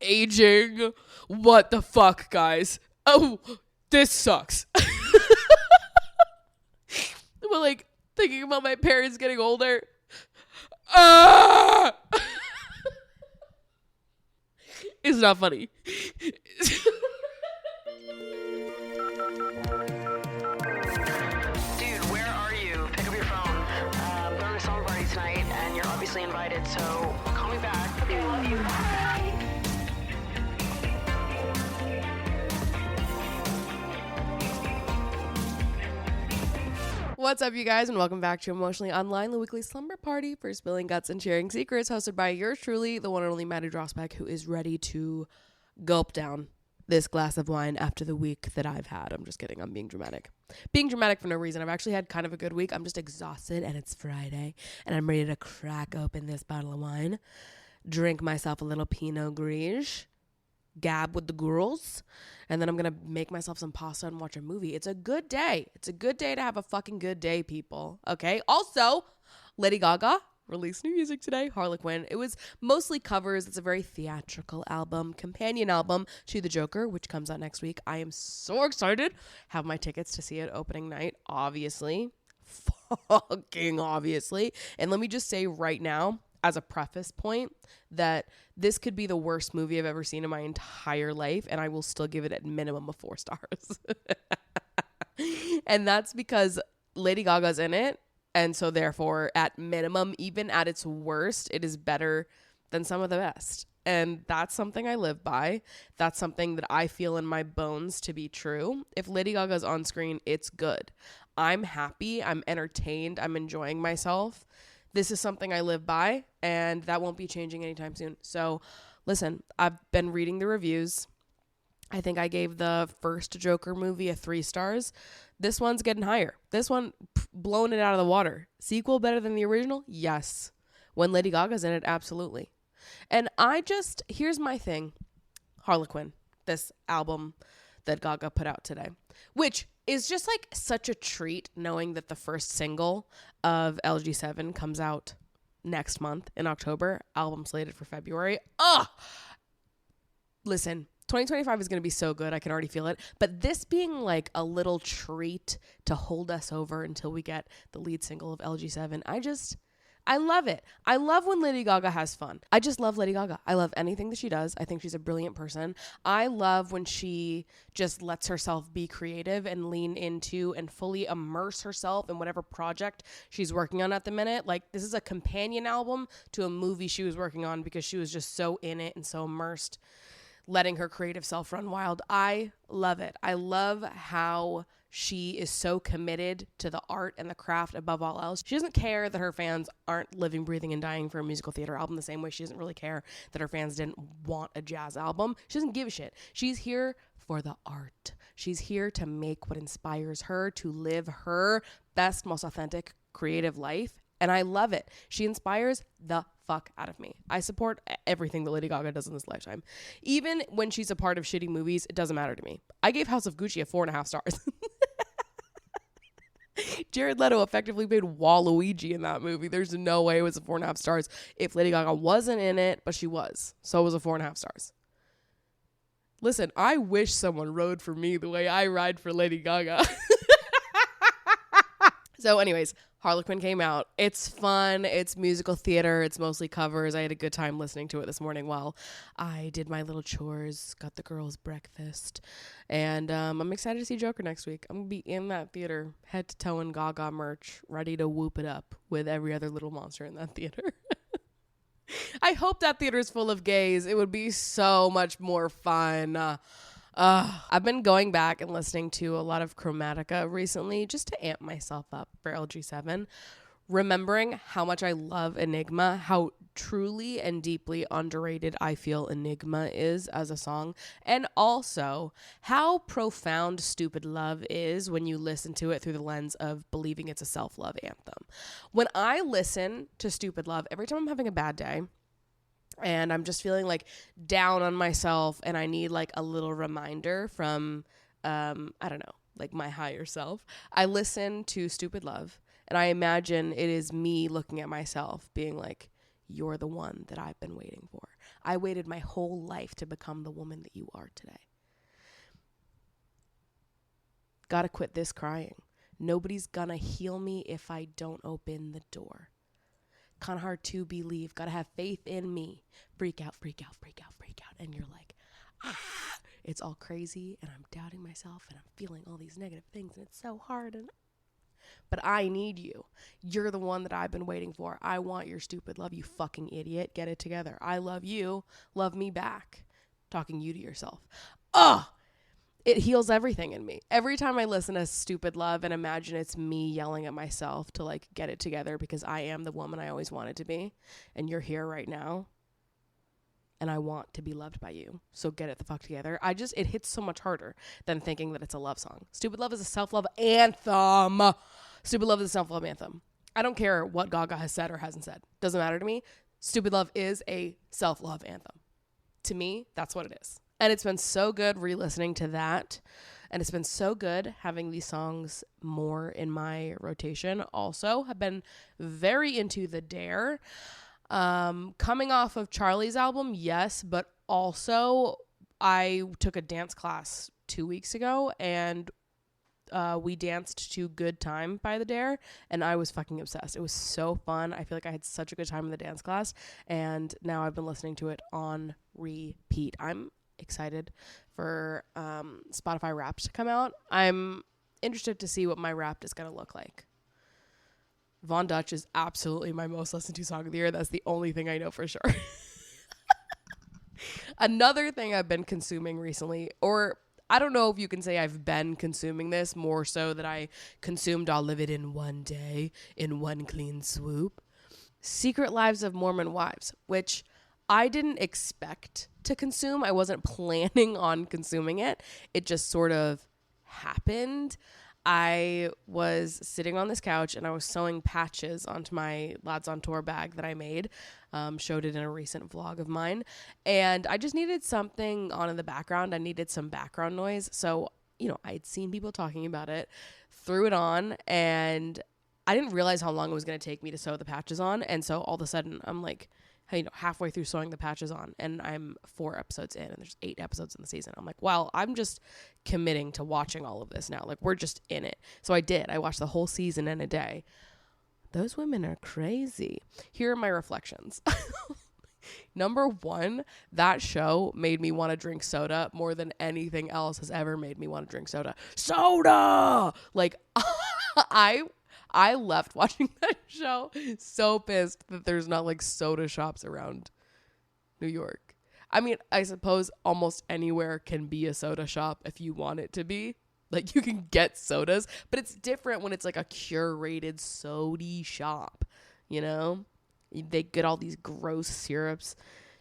aging. What the fuck, guys? Oh, this sucks. But like thinking about my parents getting older. Ah! It's not funny. Dude, where are you? Pick up your phone. I'm throwing a song party tonight, and you're obviously invited, so call me back. Okay, I love you. Bye. What's up, you guys, and welcome back to Emotionally Online, the weekly slumber party for spilling guts and sharing secrets, hosted by yours truly, the one and only Maddie Drossbeck, who is ready to gulp down this glass of wine after the week that I've had. I'm just kidding. I'm being dramatic. Being dramatic for no reason. I've actually had kind of a good week. I'm just exhausted, and it's Friday, and I'm ready to crack open this bottle of wine, drink myself a little Pinot Grigio, gab with the girls, and then I'm gonna make myself some pasta and watch a movie. It's a good day. It's a good day to have a fucking good day, people. Okay. Also, Lady Gaga released new music today, Harlequin. It was mostly covers. It's a very theatrical album, companion album to The Joker, which comes out next week. I am so excited. Have my tickets to see it opening night, obviously. Fucking obviously. And let me just say right now, as a preface point, that this could be the worst movie I've ever seen in my entire life, and I will still give it at minimum of 4 stars. And that's because Lady Gaga's in it, and so therefore, at minimum, even at its worst, it is better than some of the best. And that's something I live by. That's something that I feel in my bones to be true. If Lady Gaga's on screen, it's good. I'm happy. I'm entertained. I'm enjoying myself. This is something I live by, and that won't be changing anytime soon. So listen, I've been reading the reviews. I think I gave the first Joker movie a 3 stars. This one's getting higher. This one, blowing it out of the water. Sequel better than the original? Yes. When Lady Gaga's in it, absolutely. And here's my thing. Harlequin, this album that Gaga put out today, which is just like such a treat knowing that the first single of LG7 comes out next month in October, album slated for February. Listen, 2025 is going to be so good. I can already feel it. But this being like a little treat to hold us over until we get the lead single of LG7, I love it. I love when Lady Gaga has fun. I just love Lady Gaga. I love anything that she does. I think she's a brilliant person. I love when she just lets herself be creative and lean into and fully immerse herself in whatever project she's working on at the minute. Like, this is a companion album to a movie she was working on because she was just so in it and so immersed, letting her creative self run wild. I love it. I love how she is so committed to the art and the craft above all else. She doesn't care that her fans aren't living, breathing, and dying for a musical theater album the same way she doesn't really care that her fans didn't want a jazz album. She doesn't give a shit. She's here for the art. She's here to make what inspires her to live her best, most authentic, creative life. And I love it. She inspires the fuck out of me. I support everything that Lady Gaga does in this lifetime. Even when she's a part of shitty movies, it doesn't matter to me. I gave House of Gucci a 4.5 stars. Jared Leto effectively played Waluigi in that movie. There's no way it was a 4.5 stars if Lady Gaga wasn't in it, but she was. So it was a 4.5 stars. Listen, I wish someone rode for me the way I ride for Lady Gaga. So anyways, Harlequin came out. It's fun. It's musical theater. It's mostly covers. I had a good time listening to it this morning while I did my little chores, got the girls breakfast. And I'm excited to see Joker next week. I'm going to be in that theater, head to toe in Gaga merch, ready to whoop it up with every other little monster in that theater. I hope that theater is full of gays. It would be so much more fun. I've been going back and listening to a lot of Chromatica recently just to amp myself up for LG7, remembering how much I love Enigma, how truly and deeply underrated I feel Enigma is as a song, and also how profound Stupid Love is when you listen to it through the lens of believing it's a self-love anthem. When I listen to Stupid Love, every time I'm having a bad day, and I'm just feeling like down on myself and I need like a little reminder from, I don't know, like my higher self, I listen to Stupid Love and I imagine it is me looking at myself being like, you're the one that I've been waiting for. I waited my whole life to become the woman that you are today. Gotta quit this crying. Nobody's gonna heal me if I don't open the door. Kinda hard to believe. Gotta have faith in me. Freak out, freak out, freak out, freak out. And you're like, it's all crazy and I'm doubting myself and I'm feeling all these negative things and it's so hard. But I need you. You're the one that I've been waiting for. I want your stupid love, you fucking idiot. Get it together. I love you. Love me back. Talking you to yourself. It heals everything in me. Every time I listen to Stupid Love and imagine it's me yelling at myself to like get it together because I am the woman I always wanted to be and you're here right now and I want to be loved by you. So get it the fuck together. It hits so much harder than thinking that it's a love song. Stupid Love is a self-love anthem. Stupid Love is a self-love anthem. I don't care what Gaga has said or hasn't said. Doesn't matter to me. Stupid Love is a self-love anthem. To me, that's what it is. And it's been so good re-listening to that. And it's been so good having these songs more in my rotation. Also, have been very into The Dare. Coming off of Charlie's album, yes. But also, I took a dance class 2 weeks ago. And we danced to Good Time by The Dare. And I was fucking obsessed. It was so fun. I feel like I had such a good time in the dance class. And now I've been listening to it on repeat. I'm excited for Spotify Wrapped to come out. I'm interested to see what my Wrapped is going to look like. Von Dutch is absolutely my most listened to song of the year. That's the only thing I know for sure. Another thing I've been consuming recently, or I don't know if you can say I've been consuming this, more so that I consumed I'll live it in one day, in one clean swoop. Secret Lives of Mormon Wives, which I didn't expect to consume. I wasn't planning on consuming it. It just sort of happened. I was sitting on this couch and I was sewing patches onto my Lads on Tour bag that I made. Showed it in a recent vlog of mine. And I just needed something on in the background. I needed some background noise. So, I'd seen people talking about it, threw it on, and I didn't realize how long it was going to take me to sew the patches on. And so all of a sudden I'm like, halfway through sewing the patches on and I'm 4 episodes in and there's 8 episodes in the season. I'm like, well, I'm just committing to watching all of this now. Like, we're just in it. So I did. I watched the whole season in a day. Those women are crazy. Here are my reflections. Number 1, that show made me want to drink soda more than anything else has ever made me want to drink soda. Soda! Like, I left watching that show so pissed that there's not like soda shops around New York. I mean, I suppose almost anywhere can be a soda shop if you want it to be. Like, you can get sodas, but it's different when it's like a curated soda shop, They get all these gross syrups,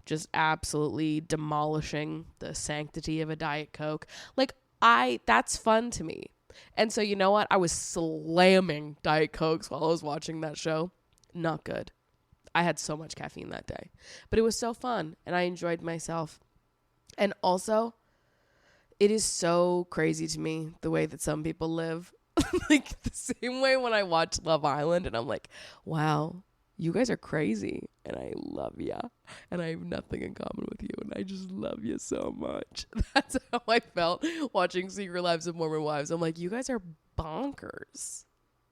just absolutely demolishing the sanctity of a Diet Coke. Like, that's fun to me. And so, you know what? I was slamming Diet Cokes while I was watching that show. Not good. I had so much caffeine that day. But it was so fun, and I enjoyed myself. And also, it is so crazy to me the way that some people live. Like, the same way when I watch Love Island, and I'm like, wow, you guys are crazy, and I love ya, and I have nothing in common with you, and I just love you so much. That's how I felt watching Secret Lives of Mormon Wives. I'm like, you guys are bonkers,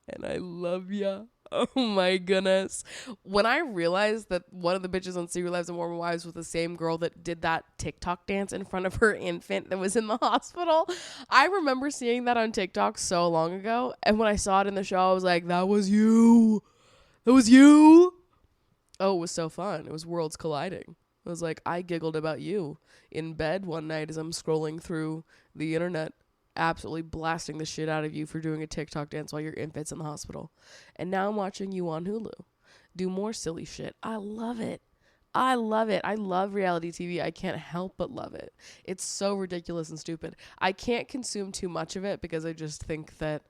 and I love ya. Oh my goodness. When I realized that one of the bitches on Secret Lives of Mormon Wives was the same girl that did that TikTok dance in front of her infant that was in the hospital, I remember seeing that on TikTok so long ago, and when I saw it in the show, I was like, that was you. That was you? Oh, it was so fun. It was worlds colliding. It was like, I giggled about you in bed one night as I'm scrolling through the internet, absolutely blasting the shit out of you for doing a TikTok dance while your infant's in the hospital. And now I'm watching you on Hulu do more silly shit. I love it. I love it. I love reality TV. I can't help but love it. It's so ridiculous and stupid. I can't consume too much of it because I just think that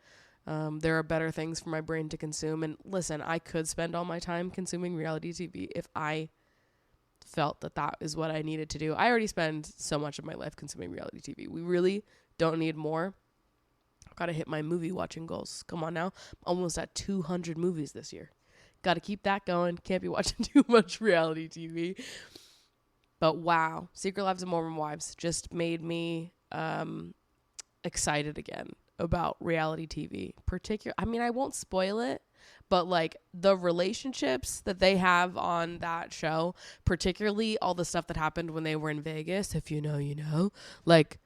there are better things for my brain to consume. And listen, I could spend all my time consuming reality TV if I felt that is what I needed to do. I already spend so much of my life consuming reality TV. We really don't need more. I've got to hit my movie watching goals. Come on now. I'm almost at 200 movies this year. Got to keep that going. Can't be watching too much reality TV. But wow, Secret Lives of Mormon Wives just made me excited again about reality TV. I mean, I won't spoil it, but like the relationships that they have on that show, particularly all the stuff that happened when they were in Vegas, if you know, you know, like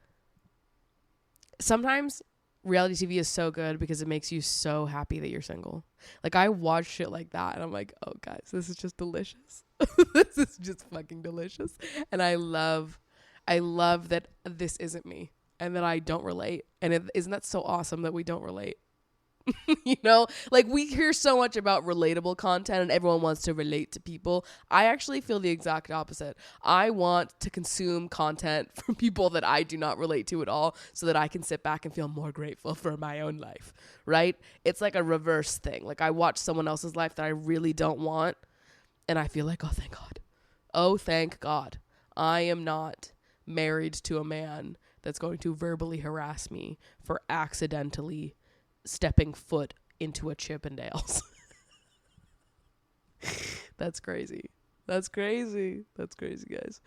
sometimes reality TV is so good because it makes you so happy that you're single. Like I watch shit like that and I'm like, oh guys, this is just delicious. This is just fucking delicious. And I love that this isn't me and that I don't relate. And isn't that so awesome that we don't relate? You know, like we hear so much about relatable content and everyone wants to relate to people. I actually feel the exact opposite. I want to consume content from people that I do not relate to at all so that I can sit back and feel more grateful for my own life, right? It's like a reverse thing. Like I watch someone else's life that I really don't want and I feel like, oh, thank God. Oh, thank God. I am not married to a man that's going to verbally harass me for accidentally stepping foot into a Chippendales. That's crazy. That's crazy, guys.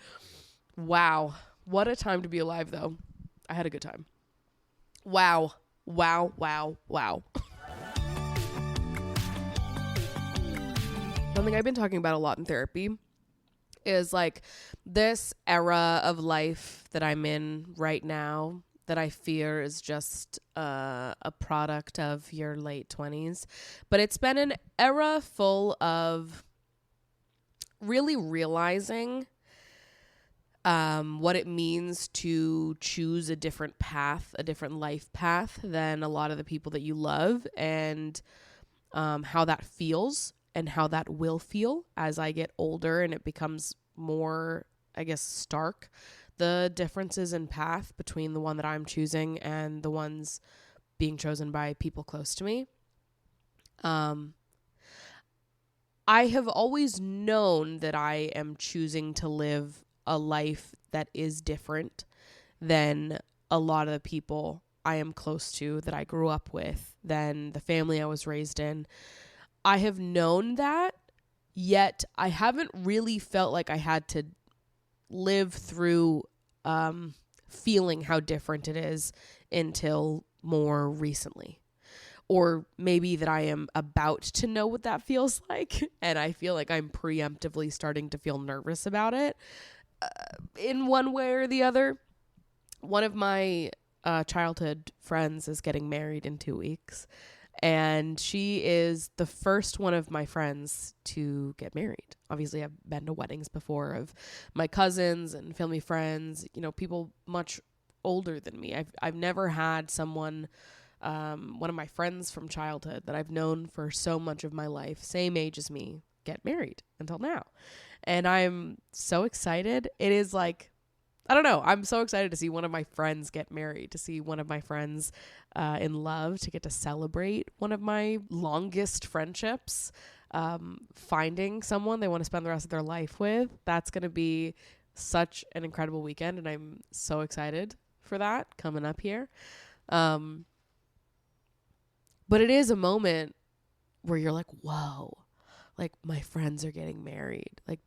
Wow. What a time to be alive, though. I had a good time. Wow. Something I've been talking about a lot in therapy is like this era of life that I'm in right now that I fear is just a product of your late 20s. But it's been an era full of really realizing what it means to choose a different path, a different life path than a lot of the people that you love, and how that feels and how that will feel as I get older and it becomes more, I guess, stark. The differences in path between the one that I'm choosing and the ones being chosen by people close to me. I have always known that I am choosing to live a life that is different than a lot of the people I am close to, that I grew up with, than the family I was raised in. I have known that, yet I haven't really felt like I had to live through feeling how different it is until more recently. Or maybe that I am about to know what that feels like, and I feel like I'm preemptively starting to feel nervous about it in one way or the other. One of my childhood friends is getting married in 2 weeks, and she is the first one of my friends to get married. Obviously, I've been to weddings before of my cousins and family friends, you know, people much older than me. I've never had someone, one of my friends from childhood that I've known for so much of my life, same age as me, get married until now. And I'm so excited. It is like, I don't know. I'm so excited to see one of my friends get married, to see one of my friends in love, to get to celebrate one of my longest friendships, finding someone they want to spend the rest of their life with. That's going to be such an incredible weekend, and I'm so excited for that coming up here. But it is a moment where you're like, whoa, like my friends are getting married. Like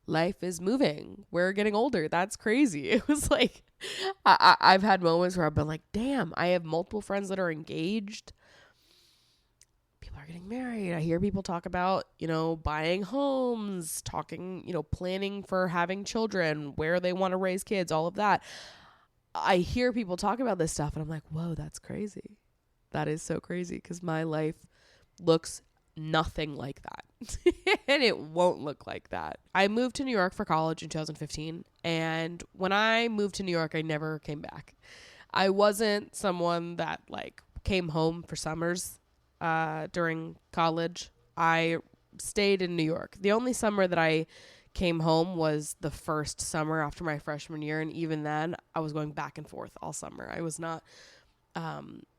life is moving. We're getting older. That's crazy. It was like, I've had moments where I've been like, damn, I have multiple friends that are engaged. People are getting married. I hear people talk about, you know, buying homes, talking, you know, planning for having children, where they want to raise kids, all of that. I hear people talk about this stuff and I'm like, whoa, that's crazy. That is so crazy, because my life looks nothing like that. And it won't look like that. I moved to New York for college in 2015, and when I moved to New York, I never came back. I wasn't someone that like came home for summers during college. I stayed in New York. The only summer that I came home was the first summer after my freshman year, and even then I was going back and forth all summer. I was not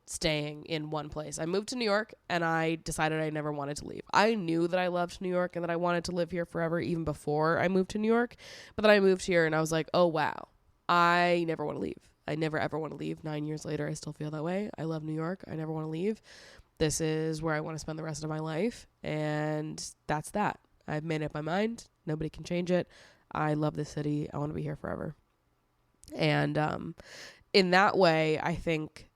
staying in one place. I moved to New York and I decided I never wanted to leave. I knew that I loved New York and that I wanted to live here forever even before I moved to New York. But then I moved here and I was like, oh wow, I never want to leave. I never ever want to leave. 9 years later, I still feel that way. I love New York. I never want to leave. This is where I want to spend the rest of my life. And that's that. I've made up my mind. Nobody can change it. I love this city. I want to be here forever. And in that way, I think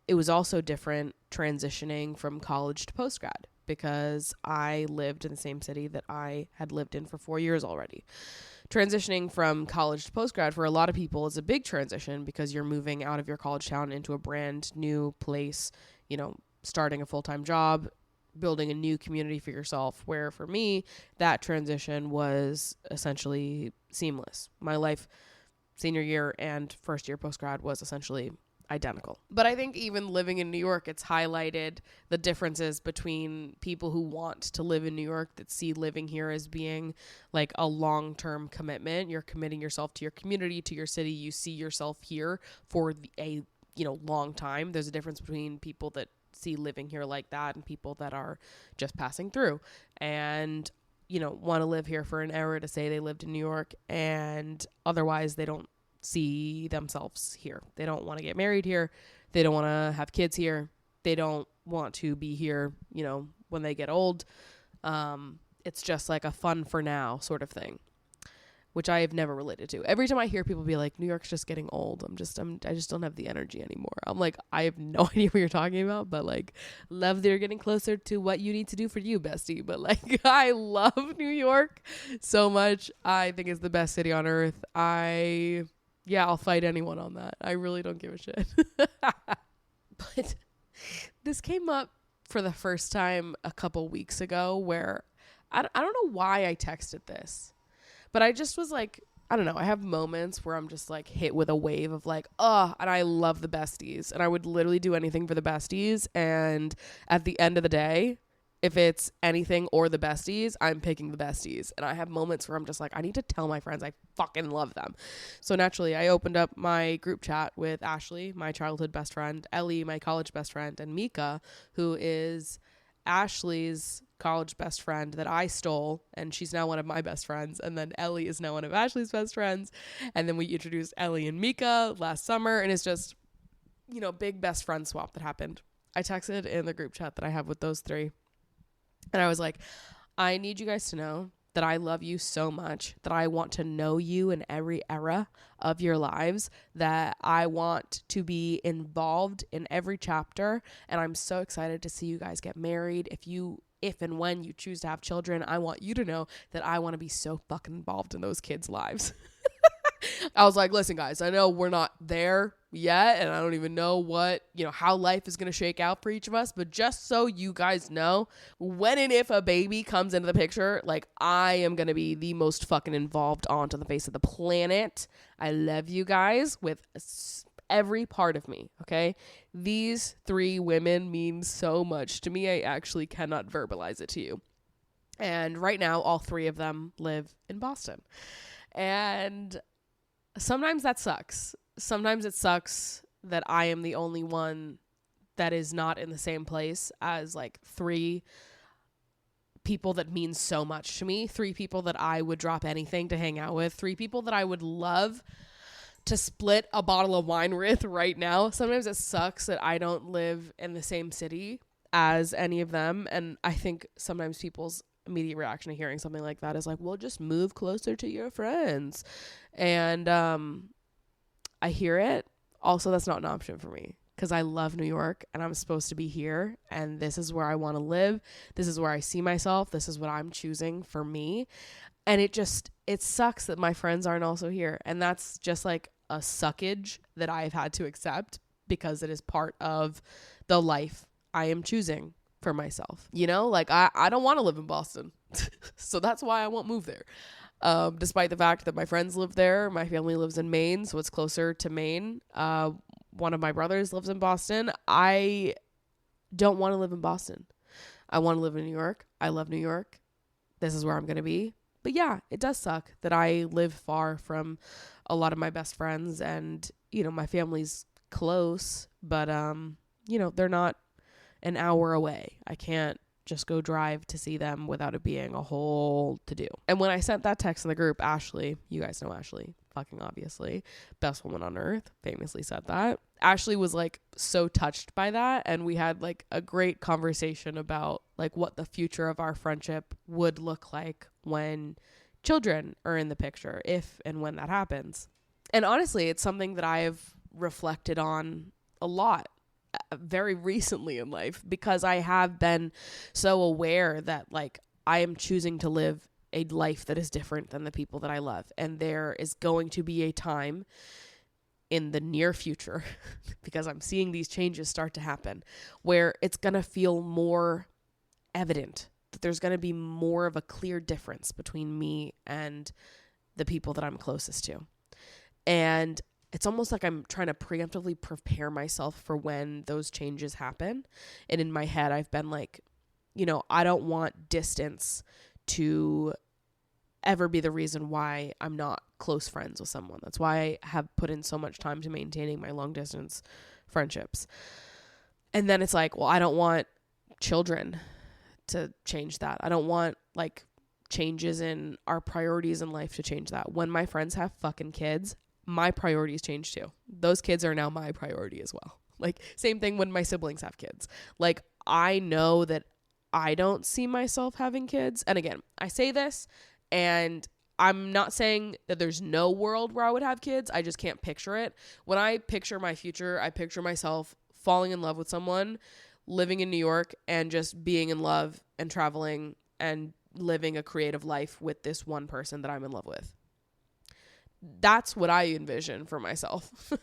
it was also different transitioning from college to postgrad, because I lived in the same city that I had lived in for 4 years already. Transitioning from college to postgrad for a lot of people is a big transition, because you're moving out of your college town into a brand new place, you know, starting a full-time job, building a new community for yourself, where for me, that transition was essentially seamless. My life, senior year and first year postgrad, was essentially identical. But I think even living in New York, it's highlighted the differences between people who want to live in New York, that see living here as being like a long-term commitment. You're committing yourself to your community, to your city. You see yourself here for a long time. There's a difference between people that see living here like that and people that are just passing through and want to live here for an era to say they lived in New York, and otherwise they don't see themselves here. They don't want to get married here. They don't want to have kids here. They don't want to be here, when they get old. It's just like a fun for now sort of thing, which I have never related to. Every time I hear people be like, New York's just getting old, I just don't have the energy anymore. I'm like, I have no idea what you're talking about, but like, love that you're getting closer to what you need to do for you, bestie. But like, I love New York so much. I think it's the best city on earth. I'll fight anyone on that. I really don't give a shit. But this came up for the first time a couple weeks ago, where I don't know why I texted this, but I just was like, I don't know. I have moments where I'm just like hit with a wave of like, and I love the besties, and I would literally do anything for the besties. And at the end of the day, if it's anything or the besties, I'm picking the besties. And I have moments where I'm just like, I need to tell my friends I fucking love them. So naturally, I opened up my group chat with Ashley, my childhood best friend, Ellie, my college best friend, and Mika, who is Ashley's college best friend that I stole, and she's now one of my best friends. And then Ellie is now one of Ashley's best friends. And then we introduced Ellie and Mika last summer, and it's just, big best friend swap that happened. I texted in the group chat that I have with those three, and I was like, I need you guys to know that I love you so much, that I want to know you in every era of your lives, that I want to be involved in every chapter. And I'm so excited to see you guys get married. If and when you choose to have children, I want you to know that I want to be so fucking involved in those kids' lives. I was like, listen, guys, I know we're not there yet, and I don't even know what, how life is going to shake out for each of us. But just so you guys know, when and if a baby comes into the picture, like, I am going to be the most fucking involved onto the face of the planet. I love you guys with every part of me. Okay. These three women mean so much to me. I actually cannot verbalize it to you. And right now, all three of them live in Boston. And sometimes that sucks. Sometimes it sucks that I am the only one that is not in the same place as like three people that mean so much to me. Three people that I would drop anything to hang out with. Three people that I would love to split a bottle of wine with right now. Sometimes it sucks that I don't live in the same city as any of them. And I think sometimes people's immediate reaction to hearing something like that is like, well, just move closer to your friends. And I hear it. Also, that's not an option for me, because I love New York and I'm supposed to be here, and this is where I want to live. This is where I see myself. This is what I'm choosing for me. And it sucks that my friends aren't also here. And that's just like a suckage that I've had to accept, because it is part of the life I am choosing for myself. Like I don't want to live in Boston. So that's why I won't move there. Despite the fact that my friends live there, my family lives in Maine, so it's closer to Maine. One of my brothers lives in Boston. I don't want to live in Boston. I want to live in New York. I love New York. This is where I'm going to be. But yeah, it does suck that I live far from a lot of my best friends, and, my family's close, but, they're not an hour away. I can't just go drive to see them without it being a whole to do. And when I sent that text in the group, Ashley, you guys know Ashley, fucking obviously. Best woman on earth, famously said that. Ashley was like so touched by that, and we had like a great conversation about like what the future of our friendship would look like when children are in the picture, if and when that happens. And honestly, it's something that I've reflected on a lot very recently in life, because I have been so aware that like I am choosing to live a life that is different than the people that I love. And there is going to be a time in the near future, because I'm seeing these changes start to happen, where it's going to feel more evident that there's going to be more of a clear difference between me and the people that I'm closest to. And it's almost like I'm trying to preemptively prepare myself for when those changes happen. And in my head, I've been like, you know, I don't want distance to ever be the reason why I'm not close friends with someone. That's why I have put in so much time to maintaining my long distance friendships. And then it's like, well, I don't want children to change that. I don't want like changes in our priorities in life to change that. When my friends have fucking kids, my priorities change too. Those kids are now my priority as well. Like same thing when my siblings have kids. Like I know that I don't see myself having kids. And again, I say this and I'm not saying that there's no world where I would have kids. I just can't picture it. When I picture my future, I picture myself falling in love with someone, living in New York, and just being in love and traveling and living a creative life with this one person that I'm in love with. That's what I envision for myself.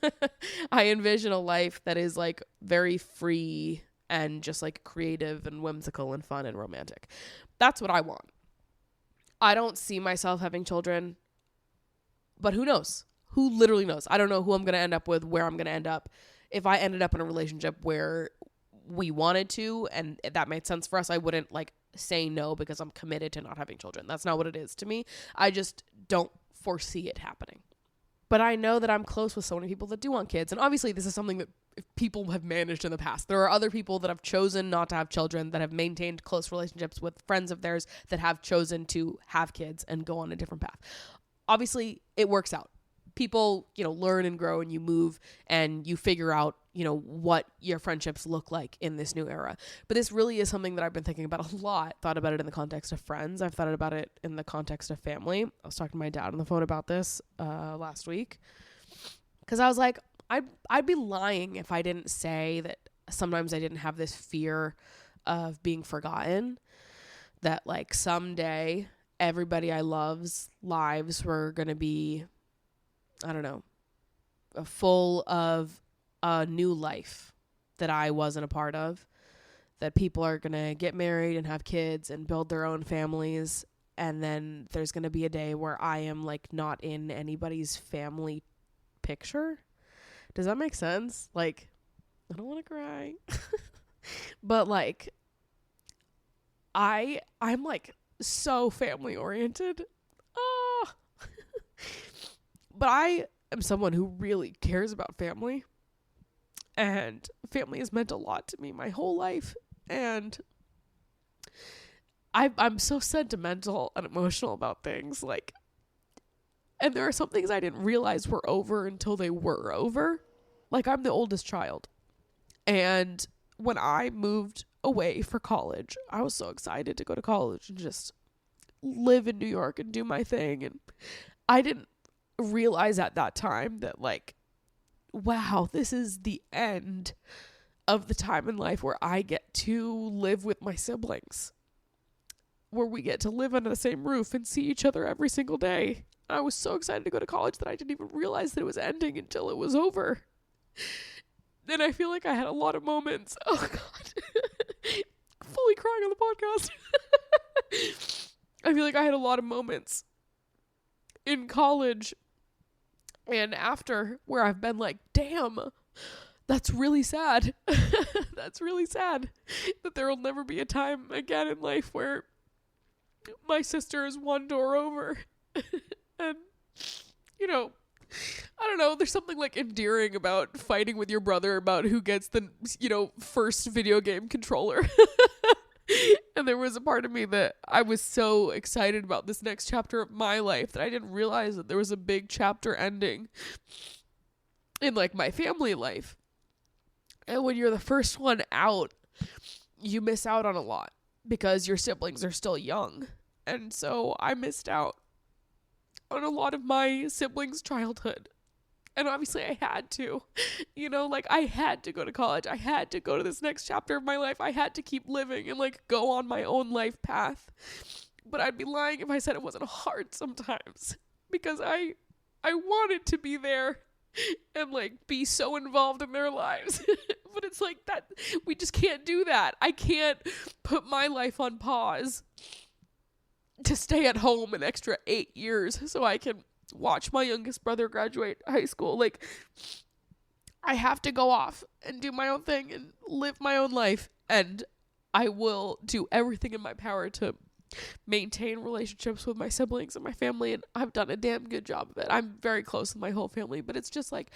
I envision a life that is like very free and just like creative and whimsical and fun and romantic. That's what I want. I don't see myself having children, but who knows? Who literally knows? I don't know who I'm going to end up with, where I'm going to end up. If I ended up in a relationship where we wanted to and that made sense for us, I wouldn't like say no because I'm committed to not having children. That's not what it is to me. I just don't foresee it happening. But I know that I'm close with so many people that do want kids. And obviously this is something that people have managed in the past. There are other people that have chosen not to have children, that have maintained close relationships with friends of theirs that have chosen to have kids and go on a different path. Obviously it works out. People, you know, learn and grow and you move and you figure out, you know, what your friendships look like in this new era. But this really is something that I've been thinking about a lot. Thought about it in the context of friends. I've thought about it in the context of family. I was talking to my dad on the phone about this last week, because I was like, I'd be lying if I didn't say that sometimes I didn't have this fear of being forgotten, that like someday everybody I love's lives were going to be, I don't know, full of a new life that I wasn't a part of, that people are going to get married and have kids and build their own families. And then there's going to be a day where I am like not in anybody's family picture. Does that make sense? Like, I don't want to cry, but like, I'm like so family oriented. But I am someone who really cares about family, and family has meant a lot to me my whole life. And I'm so sentimental and emotional about things, like, and there are some things I didn't realize were over until they were over. Like, I'm the oldest child, and when I moved away for college, I was so excited to go to college and just live in New York and do my thing. And I didn't realize at that time that like, wow, this is the end of the time in life where I get to live with my siblings, where we get to live under the same roof and see each other every single day. I was so excited to go to college that I didn't even realize that it was ending until it was over. Then I feel like I had a lot of moments. Oh God. Fully crying on the podcast. I feel like I had a lot of moments in college and after where I've been like, damn, that's really sad. That's really sad that there will never be a time again in life where my sister is one door over. And, you know, I don't know, there's something like endearing about fighting with your brother about who gets the, you know, first video game controller. And there was a part of me that I was so excited about this next chapter of my life that I didn't realize that there was a big chapter ending in like my family life. And when you're the first one out, you miss out on a lot because your siblings are still young. And so I missed out on a lot of my siblings' childhood. And obviously I had to, like I had to go to college. I had to go to this next chapter of my life. I had to keep living and like go on my own life path. But I'd be lying if I said it wasn't hard sometimes because I wanted to be there and like be so involved in their lives. But it's like that, we just can't do that. I can't put my life on pause to stay at home an extra 8 years so I can watch my youngest brother graduate high school. Like, I have to go off and do my own thing and live my own life, and I will do everything in my power to maintain relationships with my siblings and my family, and I've done a damn good job of it. I'm very close with my whole family, but it's just like,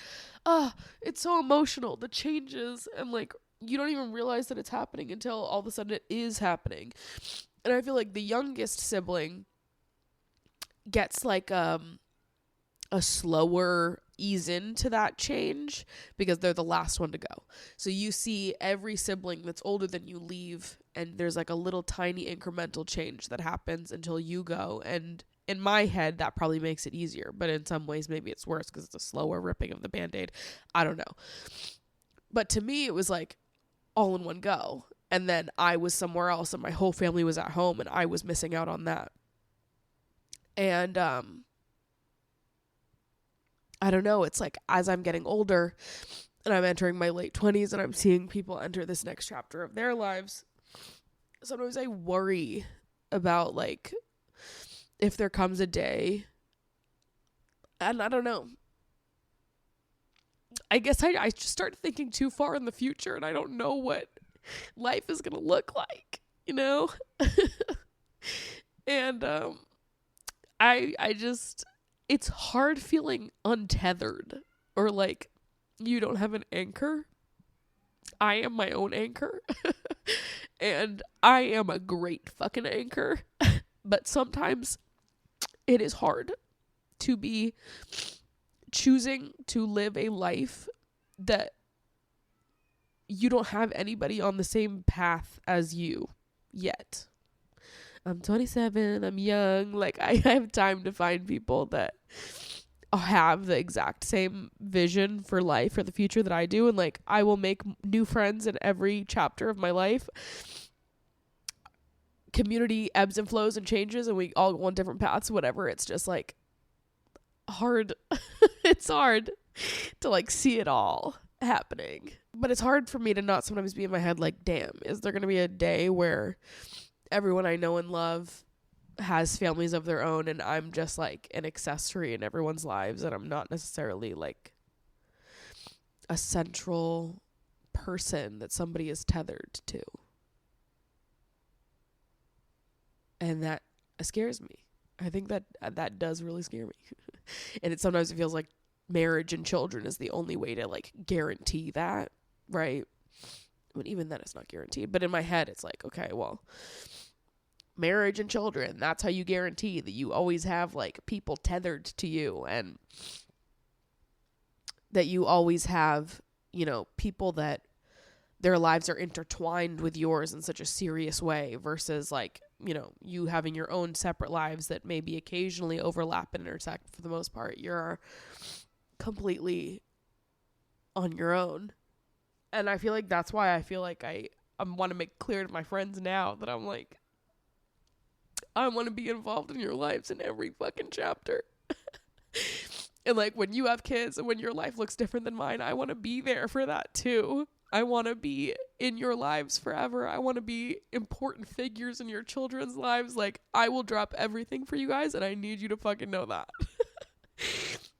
it's so emotional, the changes, and like, you don't even realize that it's happening until all of a sudden it is happening. And I feel like the youngest sibling gets like a slower ease into that change because they're the last one to go. So you see every sibling that's older than you leave, and there's like a little tiny incremental change that happens until you go. And in my head, that probably makes it easier, but in some ways maybe it's worse because it's a slower ripping of the Band-Aid. I don't know. But to me, it was like all in one go. And then I was somewhere else and my whole family was at home and I was missing out on that. And I don't know, it's like as I'm getting older and I'm entering my late 20s and I'm seeing people enter this next chapter of their lives, sometimes I worry about like if there comes a day, and I don't know, I guess I just start thinking too far in the future and I don't know what life is gonna look like, and I just, it's hard feeling untethered or like you don't have an anchor. I am my own anchor and I am a great fucking anchor, but sometimes it is hard to be choosing to live a life that you don't have anybody on the same path as you yet. I'm 27, I'm young, like I have time to find people that have the exact same vision for life or the future that I do, and like I will make new friends in every chapter of my life. Community ebbs and flows and changes and we all go on different paths, whatever. It's just like hard. It's hard to like see it all happening, but it's hard for me to not sometimes be in my head like, damn, is there gonna be a day where everyone I know and love has families of their own and I'm just like an accessory in everyone's lives and I'm not necessarily like a central person that somebody is tethered to? And that scares me. I think that does really scare me. And sometimes it feels like marriage and children is the only way to like guarantee that, right? I mean, even then it's not guaranteed, but in my head it's like, okay, well, marriage and children, that's how you guarantee that you always have like people tethered to you and that you always have, people that their lives are intertwined with yours in such a serious way versus like, you having your own separate lives that maybe occasionally overlap and intersect. For the most part, you're completely on your own. And I feel like that's why I feel like I want to make clear to my friends now that I'm like, I want to be involved in your lives in every fucking chapter. And like when you have kids and when your life looks different than mine, I want to be there for that too. I want to be in your lives forever. I want to be important figures in your children's lives. Like, I will drop everything for you guys, and I need you to fucking know that.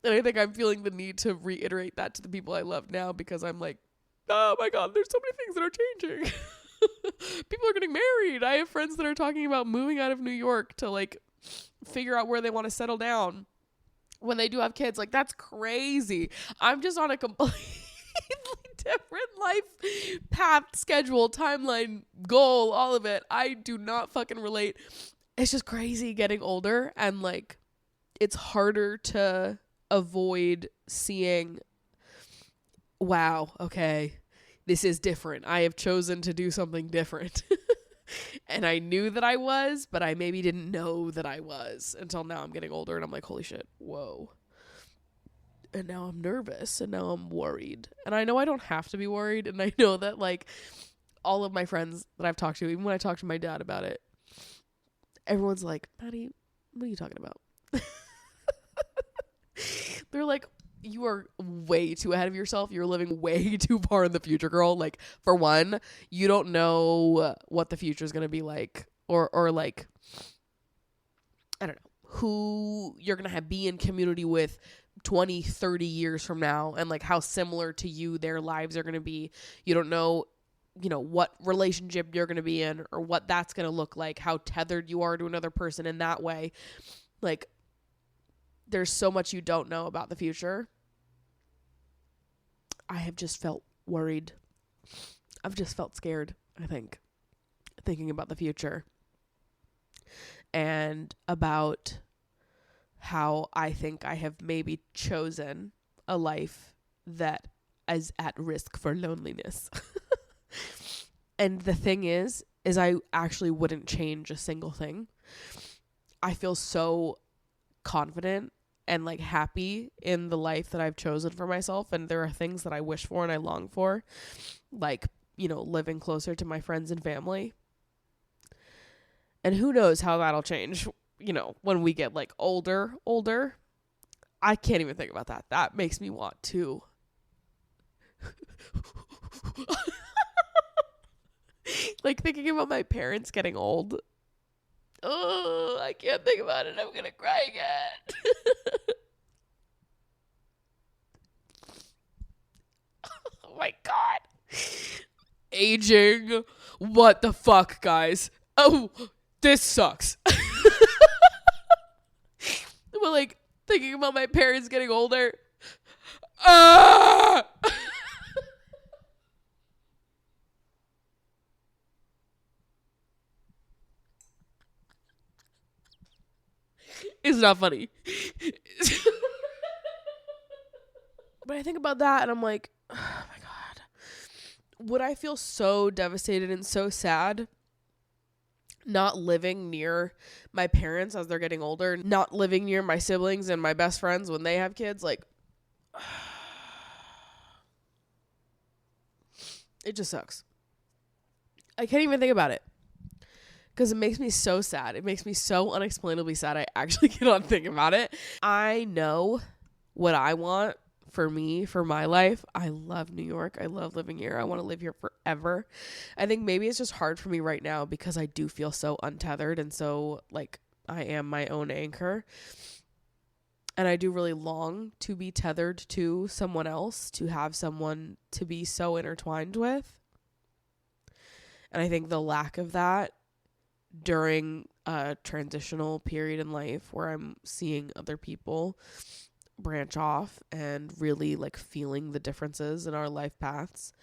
And I think I'm feeling the need to reiterate that to the people I love now because I'm like, oh my God, there's so many things that are changing. People are getting married. I have friends that are talking about moving out of New York to like figure out where they want to settle down when they do have kids. Like, that's crazy. I'm just on a completely different life path, schedule, timeline, goal, all of it. I do not fucking relate. It's just crazy getting older, and like it's harder to avoid seeing, wow, okay, this is different. I have chosen to do something different. And I knew that I was, but I maybe didn't know that I was until now I'm getting older and I'm like, holy shit, whoa. And now I'm nervous and now I'm worried. And I know I don't have to be worried. And I know that like all of my friends that I've talked to, even when I talk to my dad about it, everyone's like, Maddie, what are you talking about? They're like, you are way too ahead of yourself. You're living way too far in the future, girl. Like, for one, you don't know what the future is going to be like, or like, I don't know, who you're going to be in community with 20, 30 years from now, and like how similar to you their lives are going to be. You don't know, what relationship you're going to be in, or what that's going to look like, how tethered you are to another person in that way. Like, there's so much you don't know about the future. I have just felt worried. I've just felt scared, I think, thinking about the future. And about how I think I have maybe chosen a life that is at risk for loneliness. And the thing is I actually wouldn't change a single thing. I feel so confident and like happy in the life that I've chosen for myself. And there are things that I wish for and I long for, like, living closer to my friends and family. And who knows how that'll change, when we get like older. I can't even think about that. That makes me want to like thinking about my parents getting old. Oh, I can't think about it. I'm gonna cry again. Oh my God. Aging. What the fuck, guys? Oh, this sucks. But like thinking about my parents getting older. Ah! It's not funny. But I think about that and I'm like, oh my God. Would I feel so devastated and so sad not living near my parents as they're getting older, not living near my siblings and my best friends when they have kids? Like, it just sucks. I can't even think about it. Because it makes me so sad. It makes me so unexplainably sad. I actually cannot think about it. I know what I want for me, for my life. I love New York. I love living here. I want to live here forever. I think maybe it's just hard for me right now because I do feel so untethered and so like I am my own anchor. And I do really long to be tethered to someone else, to have someone to be so intertwined with. And I think the lack of that during a transitional period in life where I'm seeing other people branch off and really like feeling the differences in our life paths,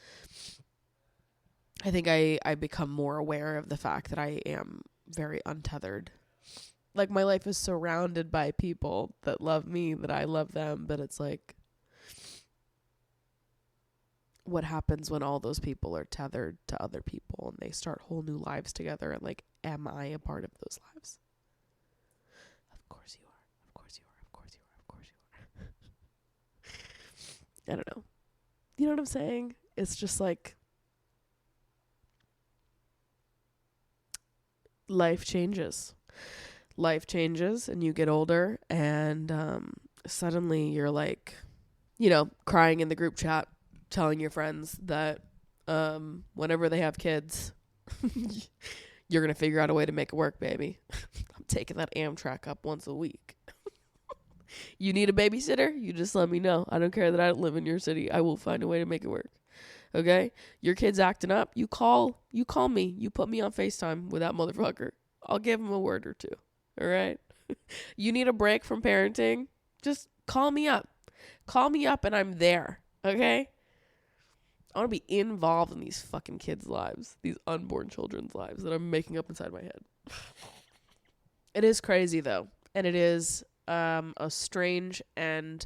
I think I become more aware of the fact that I am very untethered. Like, my life is surrounded by people that love me, that I love them, but it's like, what happens when all those people are tethered to other people and they start whole new lives together? And like, am I a part of those lives? Of course you are. Of course you are. Of course you are. Of course you are. I don't know. You know what I'm saying? It's just like, life changes. Life changes and you get older and suddenly you're like, crying in the group chat, telling your friends that whenever they have kids, you're going to figure out a way to make it work, baby. I'm taking that Amtrak up once a week. You need a babysitter? You just let me know. I don't care that I don't live in your city. I will find a way to make it work. Okay? Your kid's acting up. You call me. You put me on FaceTime with that motherfucker. I'll give him a word or two. All right? You need a break from parenting? Just call me up. Call me up and I'm there. Okay? I want to be involved in these fucking kids' lives, these unborn children's lives that I'm making up inside my head. It is crazy, though. And it is a strange and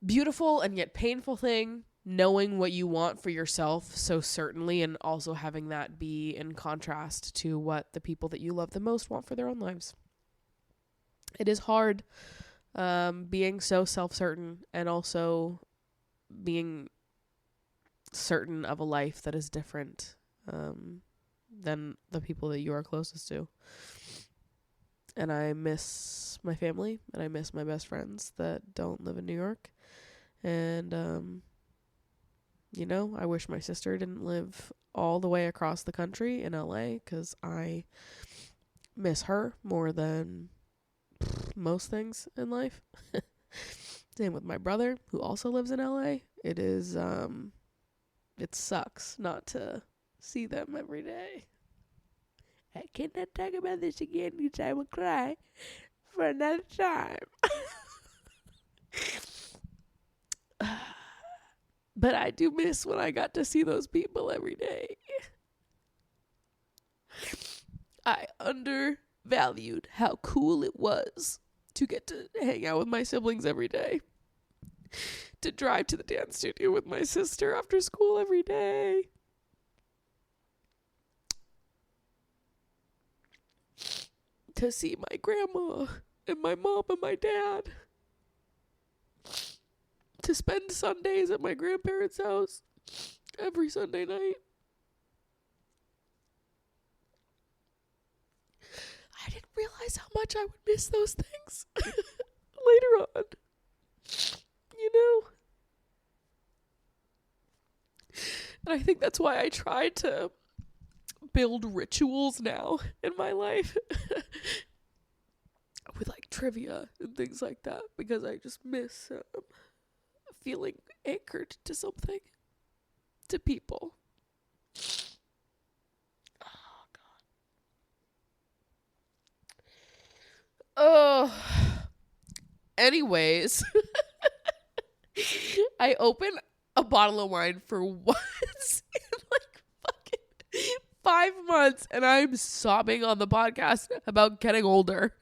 beautiful and yet painful thing, knowing what you want for yourself so certainly, and also having that be in contrast to what the people that you love the most want for their own lives. It is hard being so self-certain and also being certain of a life that is different than the people that you are closest to. And I miss my family, and I miss my best friends that don't live in New York. And, you know, I wish my sister didn't live all the way across the country in LA, because I miss her more than most things in life. Same with my brother, who also lives in LA. It is, it sucks not to see them every day. I cannot talk about this again because I will cry for another time. But I do miss when I got to see those people every day. I undervalued how cool it was to get to hang out with my siblings every day. To drive to the dance studio with my sister after school every day. To see my grandma and my mom and my dad. To spend Sundays at my grandparents' house every Sunday night. I didn't realize how much I would miss those things later on. You know? And I think that's why I try to build rituals now in my life with like trivia and things like that, because I just miss feeling anchored to something, to people. Oh God. Oh. Anyways, I opened a bottle of wine for once in like fucking 5 months, and I'm sobbing on the podcast about getting older.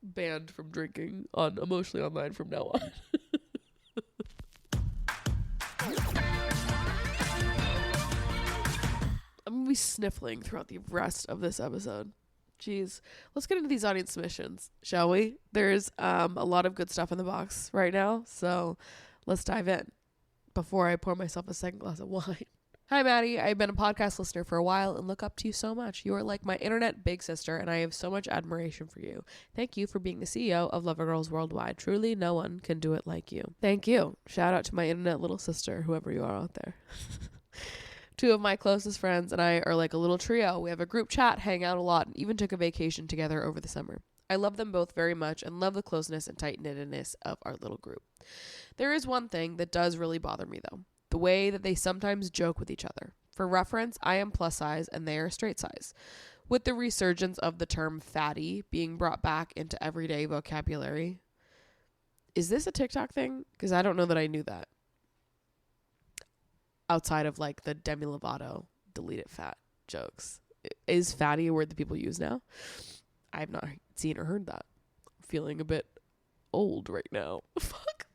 Banned from drinking on Emotionally Online from now on. I'm gonna be sniffling throughout the rest of this episode. Jeez. Let's get into these audience submissions, shall we? There's a lot of good stuff in the box right now, so let's dive in before I pour myself a second glass of wine. Hi, Maddie. I've been a podcast listener for a while and look up to you so much. You are like my internet big sister, and I have so much admiration for you. Thank you for being the CEO of Lover Girls Worldwide. Truly, no one can do it like you. Thank you. Shout out to my internet little sister, whoever you are out there. 2 of my closest friends and I are like a little trio. We have a group chat, hang out a lot, and even took a vacation together over the summer. I love them both very much and love the closeness and tight-knittedness of our little group. There is one thing that does really bother me, though. The way that they sometimes joke with each other. For reference, I am plus size and they are straight size. With the resurgence of the term fatty being brought back into everyday vocabulary. Is this a TikTok thing? Because I don't know that I knew that. Outside of like the Demi Lovato delete it fat jokes. Is fatty a word that people use now? I've not seen or heard that. I'm feeling a bit old right now. Fuck.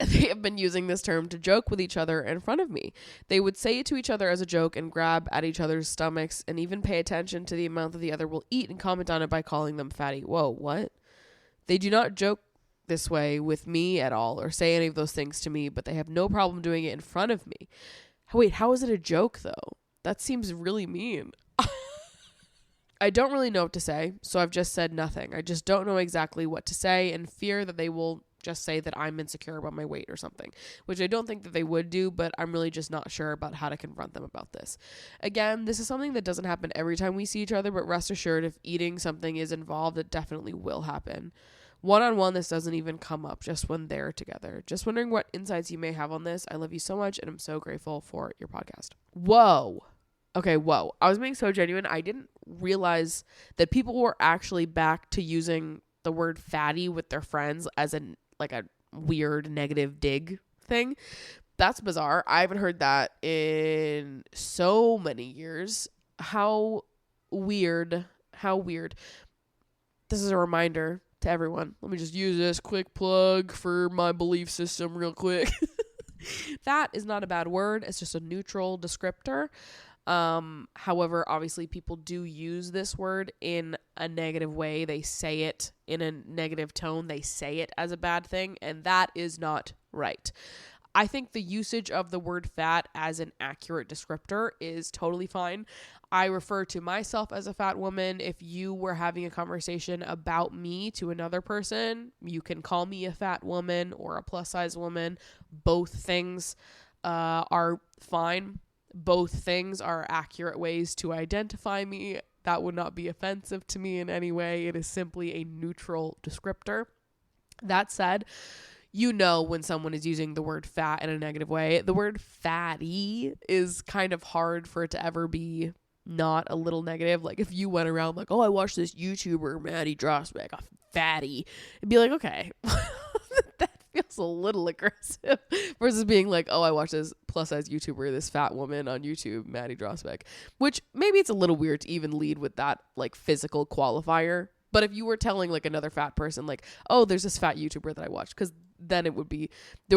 They have been using this term to joke with each other in front of me. They would say it to each other as a joke and grab at each other's stomachs and even pay attention to the amount that the other will eat and comment on it by calling them fatty. Whoa, what? They do not joke this way with me at all or say any of those things to me, but they have no problem doing it in front of me. Wait, how is it a joke though? That seems really mean. I don't really know what to say, so I've just said nothing. I just don't know exactly what to say and fear that they will just say that I'm insecure about my weight or something, which I don't think that they would do, but I'm really just not sure about how to confront them about this. Again, this is something that doesn't happen every time we see each other, but rest assured if eating something is involved, it definitely will happen. One-on-one, this doesn't even come up, just when they're together. Just wondering what insights you may have on this. I love you so much, and I'm so grateful for your podcast. Whoa. Okay, whoa. I was being so genuine. I didn't realize that people were actually back to using the word fatty with their friends as a weird negative dig thing. That's bizarre. I haven't heard that in so many years. How weird. How weird. This is a reminder to everyone. Let me just use this quick plug for my belief system real quick. Fat is not a bad word. It's just a neutral descriptor. However, obviously people do use this word in a negative way. They say it in a negative tone. They say it as a bad thing, and that is not right. I think the usage of the word fat as an accurate descriptor is totally fine. I refer to myself as a fat woman. If you were having a conversation about me to another person, you can call me a fat woman or a plus size woman. Both things are fine. Both things are accurate ways to identify me. That would not be offensive to me in any way. It is simply a neutral descriptor. That said, you know when someone is using the word fat in a negative way. The word fatty is kind of hard for it to ever be not a little negative. Like if you went around like, oh, I watched this YouTuber, Maddie Drossbeck, a fatty, it'd be like, okay, that feels a little aggressive versus being like, oh, I watched this plus size YouTuber, this fat woman on YouTube, Maddie Drossbeck, which maybe it's a little weird to even lead with that like physical qualifier. But if you were telling like another fat person like, oh, there's this fat YouTuber that I watched, because then there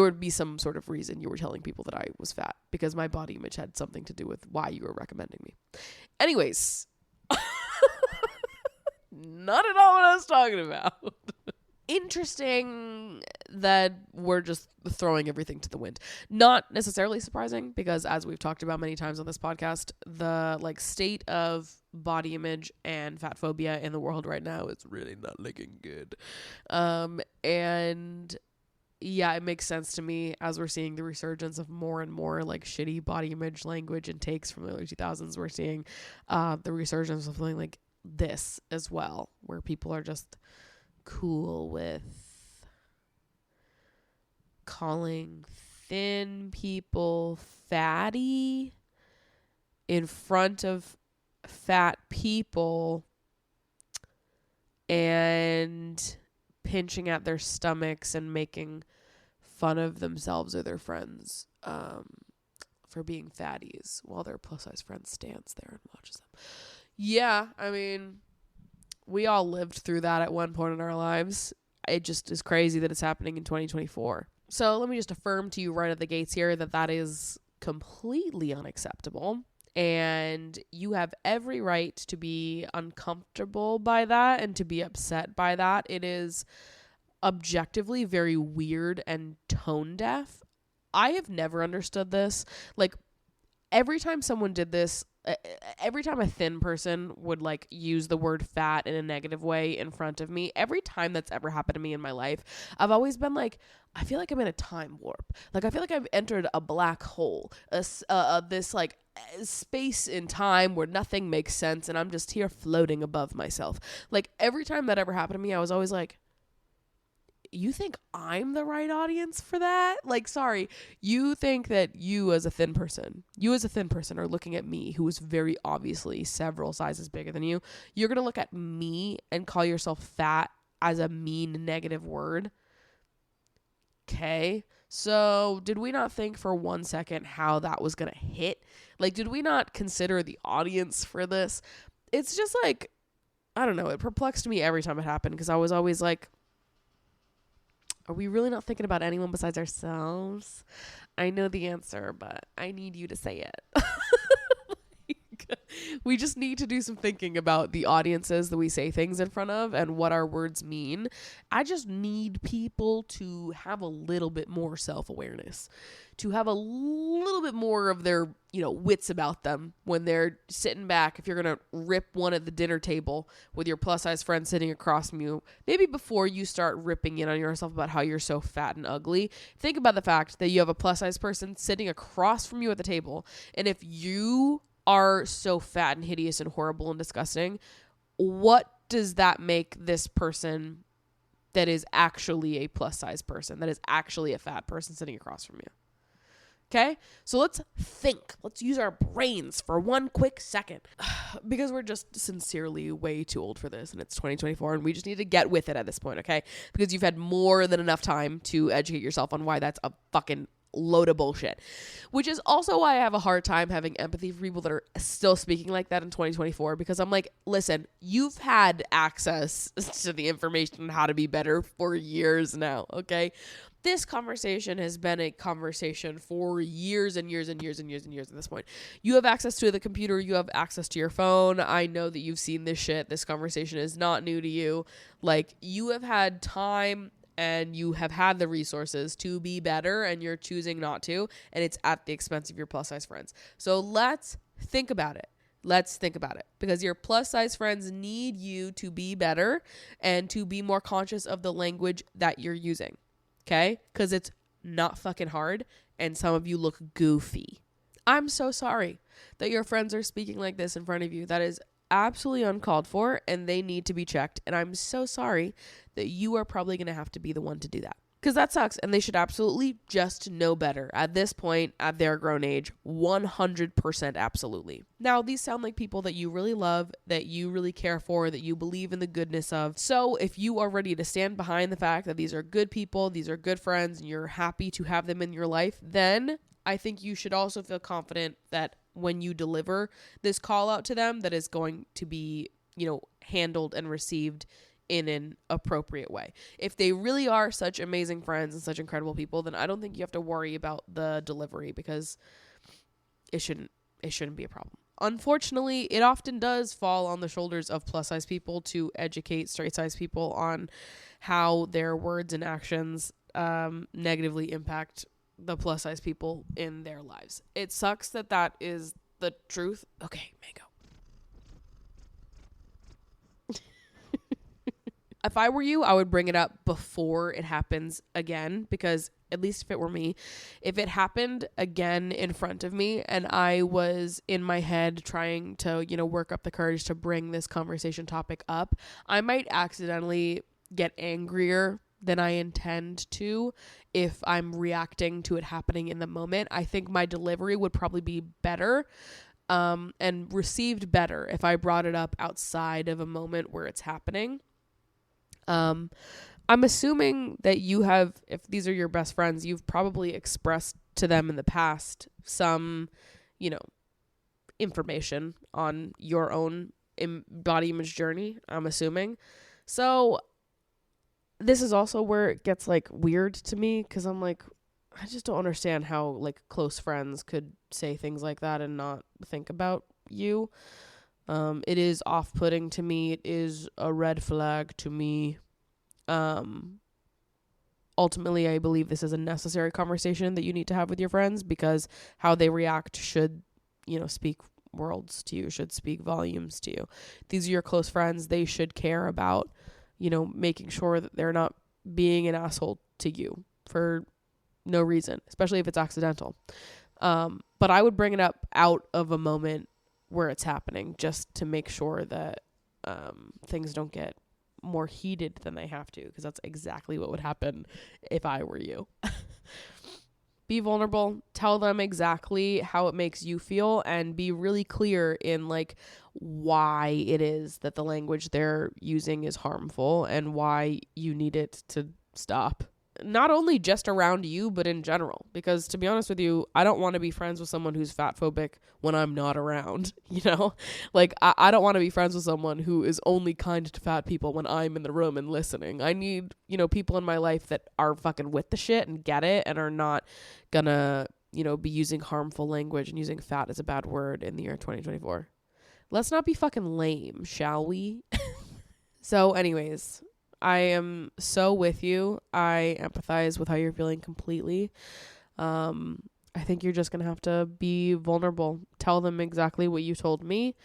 would be some sort of reason you were telling people that I was fat, because my body image had something to do with why you were recommending me. Anyways, not at all what I was talking about. Interesting that we're just throwing everything to the wind. Not necessarily surprising, because as we've talked about many times on this podcast, the like state of body image and fat phobia in the world right now is really not looking good. And yeah, it makes sense to me as we're seeing the resurgence of more and more like shitty body image language and takes from the early 2000s. We're seeing the resurgence of something like this as well, where people are just cool with calling thin people fatty in front of fat people and pinching at their stomachs and making fun of themselves or their friends for being fatties while their plus size friend stands there and watches them. Yeah, I mean, we all lived through that at one point in our lives. It just is crazy that it's happening in 2024. So let me just affirm to you right at the gates here that that is completely unacceptable. And you have every right to be uncomfortable by that and to be upset by that. It is objectively very weird and tone deaf. I have never understood this. Like, every time someone did this, every time a thin person would like use the word fat in a negative way in front of me, every time that's ever happened to me in my life, I've always been like, I feel like I'm in a time warp. Like, I feel like I've entered a black hole, this like space in time where nothing makes sense and I'm just here floating above myself. Like, every time that ever happened to me, I was always like, you think I'm the right audience for that? Like, sorry, you think that you as a thin person are looking at me, who is very obviously several sizes bigger than you. You're going to look at me and call yourself fat as a mean, negative word. Okay. So did we not think for 1 second how that was going to hit? Like, did we not consider the audience for this? It's just like, I don't know. It perplexed me every time it happened, because I was always like, are we really not thinking about anyone besides ourselves? I know the answer, but I need you to say it. We just need to do some thinking about the audiences that we say things in front of and what our words mean. I just need people to have a little bit more self-awareness, to have a little bit more of their, wits about them when they're sitting back. If you're going to rip one at the dinner table with your plus size friend sitting across from you, maybe before you start ripping in on yourself about how you're so fat and ugly, think about the fact that you have a plus size person sitting across from you at the table. And if you are so fat and hideous and horrible and disgusting, what does that make this person that is actually a plus size person, that is actually a fat person sitting across from you? Okay, so let's think. Let's use our brains for one quick second. Because we're just sincerely way too old for this, and it's 2024, and we just need to get with it at this point, okay? Because you've had more than enough time to educate yourself on why that's a fucking load of bullshit. Which is also why I have a hard time having empathy for people that are still speaking like that in 2024, because I'm like, listen, you've had access to the information on how to be better for years now, okay? This conversation has been a conversation for years and years and years and years and years at this point. You have access to the computer. You have access to your phone. I know that you've seen this shit. This conversation is not new to you. Like, you have had time and you have had the resources to be better, and you're choosing not to, and it's at the expense of your plus size friends. So let's think about it. Let's think about it, because your plus size friends need you to be better and to be more conscious of the language that you're using. Okay? Because it's not fucking hard, and some of you look goofy. I'm so sorry that your friends are speaking like this in front of you. That is absolutely uncalled for, and they need to be checked. And I'm so sorry that you are probably going to have to be the one to do that. Because that sucks, and they should absolutely just know better. At this point, at their grown age, 100% absolutely. Now, these sound like people that you really love, that you really care for, that you believe in the goodness of. So if you are ready to stand behind the fact that these are good people, these are good friends, and you're happy to have them in your life, then I think you should also feel confident that when you deliver this call out to them, that is going to be, handled and received in an appropriate way. If they really are such amazing friends and such incredible people, then I don't think you have to worry about the delivery, because it shouldn't be a problem. Unfortunately, it often does fall on the shoulders of plus size people to educate straight size people on how their words and actions negatively impact the plus size people in their lives. It sucks that is the truth. Okay, Mango. If I were you, I would bring it up before it happens again, because at least if it were me, if it happened again in front of me and I was in my head trying to, work up the courage to bring this conversation topic up, I might accidentally get angrier than I intend to if I'm reacting to it happening in the moment. I think my delivery would probably be better and received better if I brought it up outside of a moment where it's happening. I'm assuming that you have, if these are your best friends, you've probably expressed to them in the past some, information on your own body image journey, I'm assuming. So this is also where it gets weird to me, because I'm like, I just don't understand how close friends could say things like that and not think about you. It is off-putting to me. It is a red flag to me. Ultimately, I believe this is a necessary conversation that you need to have with your friends, because how they react should, speak worlds to you, should speak volumes to you. These are your close friends. They should care about, making sure that they're not being an asshole to you for no reason, especially if it's accidental. But I would bring it up out of a moment where it's happening, just to make sure that things don't get more heated than they have to, because that's exactly what would happen if I were you. Be vulnerable, tell them exactly how it makes you feel, and be really clear in why it is that the language they're using is harmful and why you need it to stop. Not only just around you, but in general. Because to be honest with you, I don't want to be friends with someone who's fat phobic when I'm not around, I don't want to be friends with someone who is only kind to fat people when I'm in the room and listening. I need, people in my life that are fucking with the shit and get it and are not gonna, be using harmful language and using fat as a bad word in the year 2024. Let's not be fucking lame, shall we? So anyways, I am so with you. I empathize with how you're feeling completely. I think you're just going to have to be vulnerable. Tell them exactly what you told me.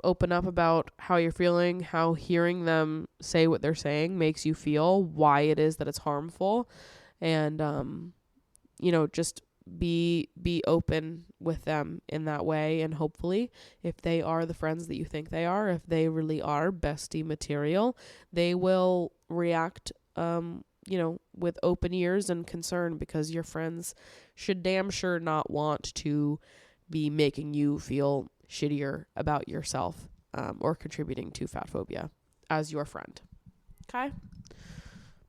Open up about how you're feeling, how hearing them say what they're saying makes you feel, why it is that it's harmful. And, just be open with them in that way. And hopefully, if they are the friends that you think they are, if they really are bestie material, they will react with open ears and concern, because your friends should damn sure not want to be making you feel shittier about yourself, or contributing to fat phobia as your friend. Okay?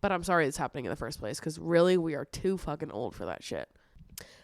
But I'm sorry it's happening in the first place, because really, we are too fucking old for that shit.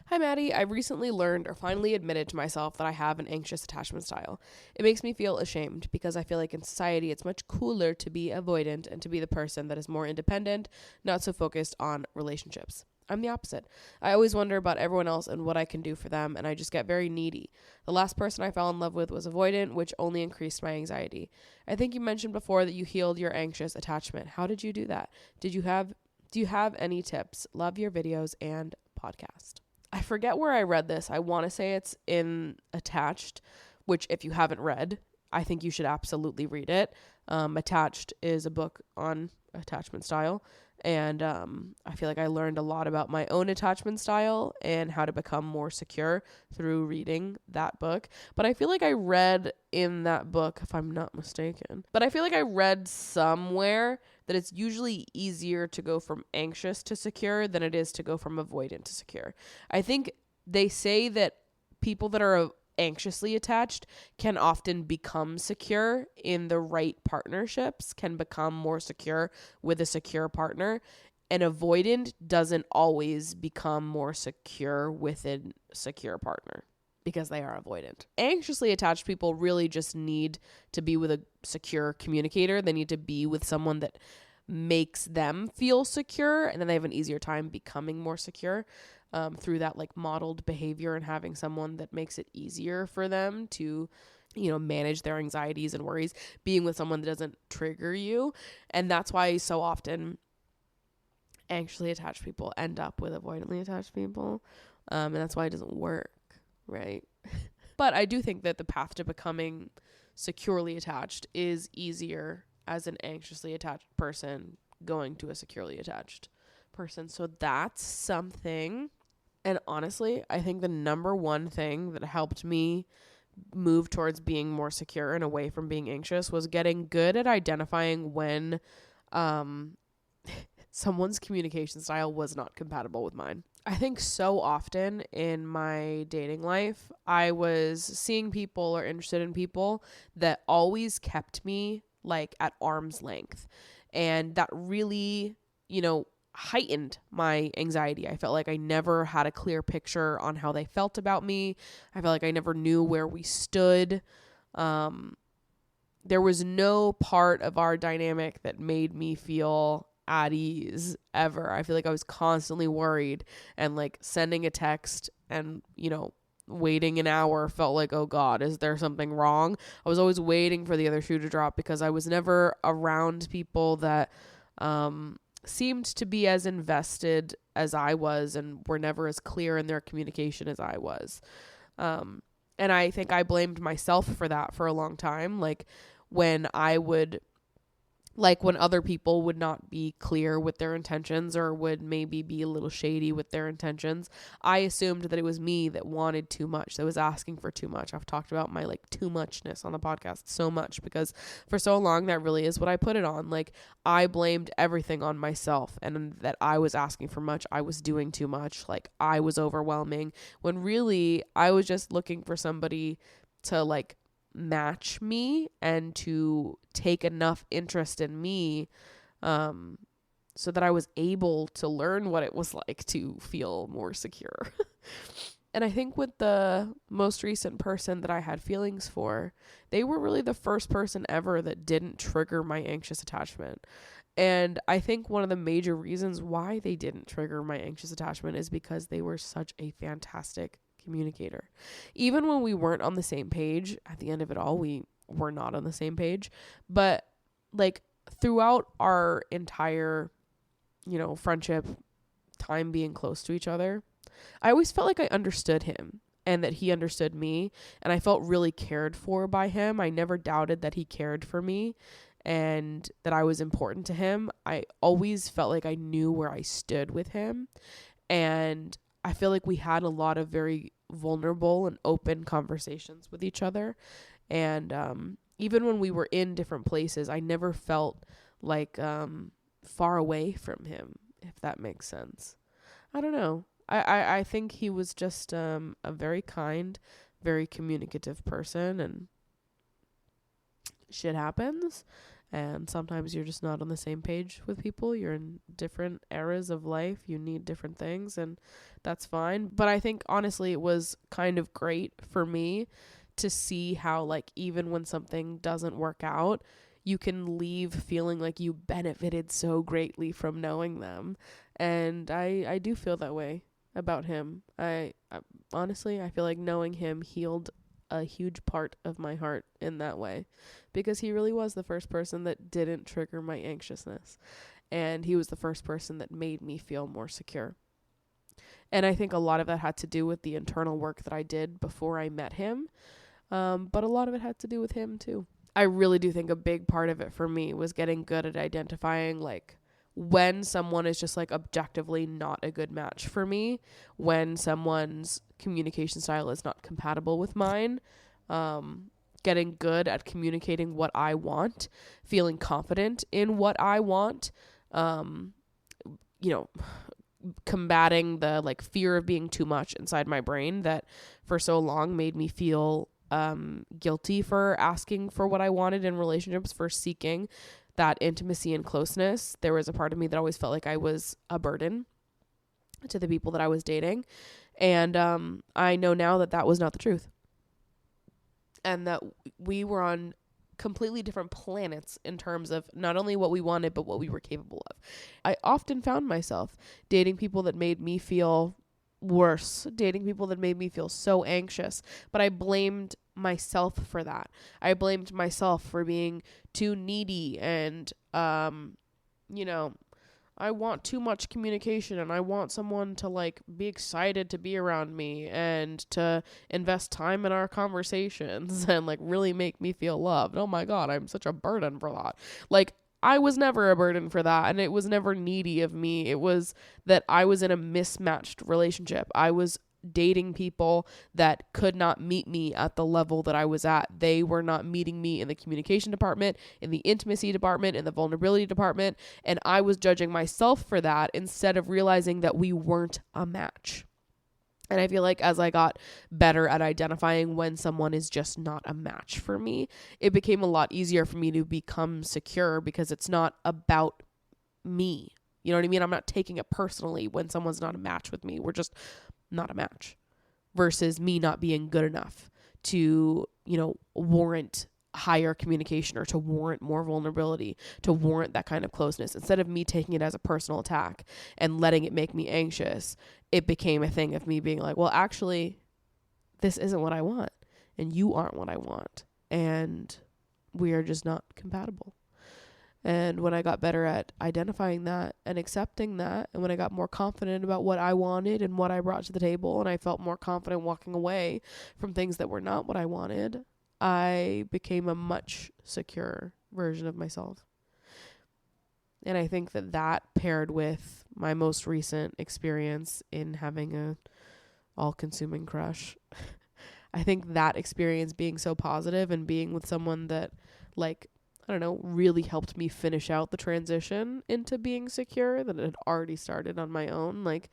Hi, Maddie. I recently learned or finally admitted to myself that I have an anxious attachment style. It makes me feel ashamed, because I feel like in society it's much cooler to be avoidant and to be the person that is more independent, not so focused on relationships. I'm the opposite. I always wonder about everyone else and what I can do for them, and I just get very needy. The last person I fell in love with was avoidant, which only increased my anxiety. I think you mentioned before that you healed your anxious attachment. How did you do that? Do you have any tips? Love your videos and podcast. I forget where I read this. I want to say it's in Attached, which if you haven't read, I think you should absolutely read it. Attached is a book on attachment style. And I feel like I learned a lot about my own attachment style and how to become more secure through reading that book. But I feel like I read in that book, if I'm not mistaken, but I feel like I read somewhere that it's usually easier to go from anxious to secure than it is to go from avoidant to secure. I think they say that people that are anxiously attached can often become secure in the right partnerships, can become more secure with a secure partner, and avoidant doesn't always become more secure with a secure partner because they are avoidant. Anxiously attached people really just need to be with a secure communicator. They need to be with someone that makes them feel secure, and then they have an easier time becoming more secure. Through that like modeled behavior and having someone that makes it easier for them to, manage their anxieties and worries, being with someone that doesn't trigger you. And that's why so often anxiously attached people end up with avoidantly attached people. And that's why it doesn't work, right? But I do think that the path to becoming securely attached is easier as an anxiously attached person going to a securely attached person. So that's something. And honestly, I think the number one thing that helped me move towards being more secure and away from being anxious was getting good at identifying when someone's communication style was not compatible with mine. I think so often in my dating life, I was seeing people or interested in people that always kept me like at arm's length. And that really, heightened my anxiety. I felt like I never had a clear picture on how they felt about me. I felt like I never knew where we stood. There was no part of our dynamic that made me feel at ease ever. I feel like I was constantly worried, and like sending a text and, waiting an hour felt like, oh God, is there something wrong? I was always waiting for the other shoe to drop because I was never around people that, seemed to be as invested as I was and were never as clear in their communication as I was. And I think I blamed myself for that for a long time. Like when other people would not be clear with their intentions or would maybe be a little shady with their intentions, I assumed that it was me that wanted too much, that was asking for too much. I've talked about my too muchness on the podcast so much because for so long that really is what I put it on. Like I blamed everything on myself and that I was asking for much. I was doing too much. Like I was overwhelming when really I was just looking for somebody to match me and to take enough interest in me so that I was able to learn what it was like to feel more secure. And I think with the most recent person that I had feelings for, they were really the first person ever that didn't trigger my anxious attachment. And I think one of the major reasons why they didn't trigger my anxious attachment is because they were such a fantastic communicator. Even when we weren't on the same page, at the end of it all, we were not on the same page. But throughout our entire, friendship, time being close to each other, I always felt like I understood him and that he understood me. And I felt really cared for by him. I never doubted that he cared for me and that I was important to him. I always felt like I knew where I stood with him. And I feel like we had a lot of very vulnerable and open conversations with each other. And even when we were in different places, I never felt like far away from him, if that makes sense. I don't know. I think he was just a very kind, very communicative person, and shit happens. And sometimes you're just not on the same page with people. You're in different eras of life. You need different things, and that's fine. But I think, honestly, it was kind of great for me to see how, like, even when something doesn't work out, you can leave feeling like you benefited so greatly from knowing them. And I do feel that way about him. I honestly, I feel like knowing him healed a huge part of my heart in that way, because he really was the first person that didn't trigger my anxiousness, and he was the first person that made me feel more secure. And I think a lot of that had to do with the internal work that I did before I met him, but a lot of it had to do with him too. I really do think a big part of it for me was getting good at identifying, like, when someone is just, like, objectively not a good match for me, when someone's communication style is not compatible with mine, getting good at communicating what I want, feeling confident in what I want, combating the, like, fear of being too much inside my brain that for so long made me feel guilty for asking for what I wanted in relationships, for seeking that intimacy and closeness. There was a part of me that always felt like I was a burden to the people that I was dating. And I know now that that was not the truth. And that we were on completely different planets in terms of not only what we wanted, but what we were capable of. I often found myself dating people that made me feel worse, dating people that made me feel so anxious, but I blamed myself for that. I blamed myself for being too needy, and I want too much communication, and I want someone to, like, be excited to be around me and to invest time in our conversations and, like, really make me feel loved. Oh my God, I'm such a burden for that. Like, I was never a burden for that, and it was never needy of me. It was that I was in a mismatched relationship. I was dating people that could not meet me at the level that I was at. They were not meeting me in the communication department, in the intimacy department, in the vulnerability department, and I was judging myself for that instead of realizing that we weren't a match. And I feel like as I got better at identifying when someone is just not a match for me, it became a lot easier for me to become secure, because it's not about me. You know what I mean? I'm not taking it personally when someone's not a match with me. We're just not a match, versus me not being good enough to, warrant higher communication, or to warrant more vulnerability, to warrant that kind of closeness. Instead of me taking it as a personal attack and letting it make me anxious, it became a thing of me being like, well, actually, this isn't what I want, and you aren't what I want, and we are just not compatible. And when I got better at identifying that and accepting that, and when I got more confident about what I wanted and what I brought to the table, and I felt more confident walking away from things that were not what I wanted, I became a much secure version of myself. And I think that that paired with my most recent experience in having a all-consuming crush, I think that experience being so positive and being with someone that, like, I don't know, really helped me finish out the transition into being secure that had already started on my own. Like,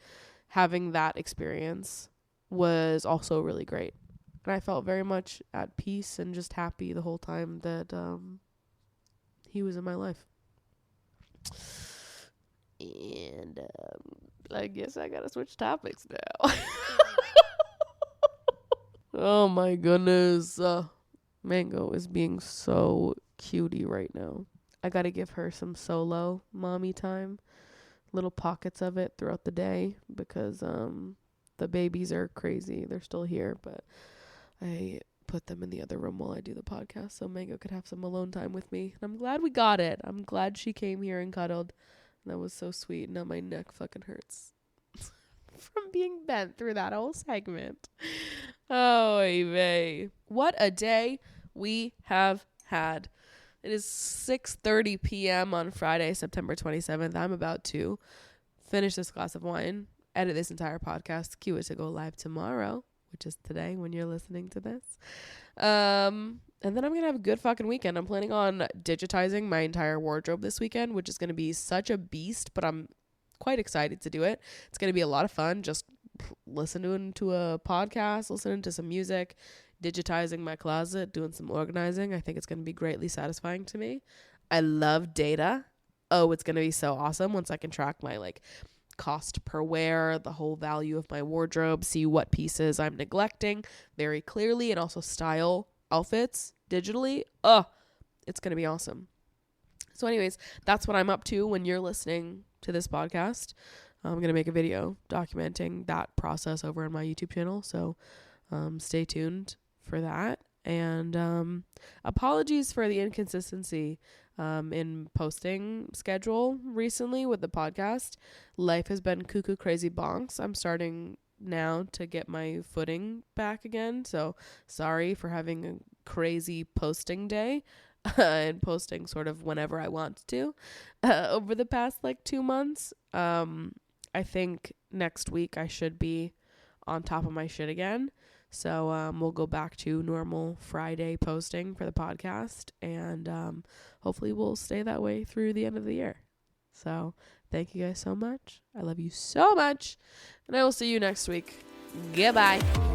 having that experience was also really great. And I felt very much at peace and just happy the whole time that he was in my life. And I guess I gotta switch topics now. Oh my goodness. Mango is being so cutie right now. I gotta give her some solo mommy time, little pockets of it throughout the day, because the babies are crazy. They're still here, but I put them in the other room while I do the podcast so Mango could have some alone time with me. And I'm glad we got it. I'm glad she came here and cuddled. That was so sweet. Now my neck fucking hurts from being bent through that whole segment. Oh, vey. What a day we have had. It is 6:30 p.m. on Friday, September 27th. I'm about to finish this glass of wine, edit this entire podcast, cue it to go live tomorrow, which is today when you're listening to this. And then I'm going to have a good fucking weekend. I'm planning on digitizing my entire wardrobe this weekend, which is going to be such a beast, but I'm quite excited to do it. It's going to be a lot of fun. Just listening to a podcast, listening to some music, digitizing my closet, doing some organizing. I think it's going to be greatly satisfying to me. I love data. Oh, it's going to be so awesome once I can track my like cost per wear, the whole value of my wardrobe, see what pieces I'm neglecting very clearly, and also style outfits digitally. It's going to be awesome. So anyways, that's what I'm up to when you're listening to this podcast. I'm going to make a video documenting that process over on my YouTube channel. So stay tuned for that. And apologies for the inconsistency in posting schedule recently with the podcast. Life has been cuckoo crazy bonks. I'm starting now to get my footing back again. So sorry for having a crazy posting day and posting sort of whenever I want to over the past like 2 months. I think next week I should be on top of my shit again. So we'll go back to normal Friday posting for the podcast, and hopefully we'll stay that way through the end of the year. So thank you guys so much. I love you so much, and I will see you next week. Goodbye.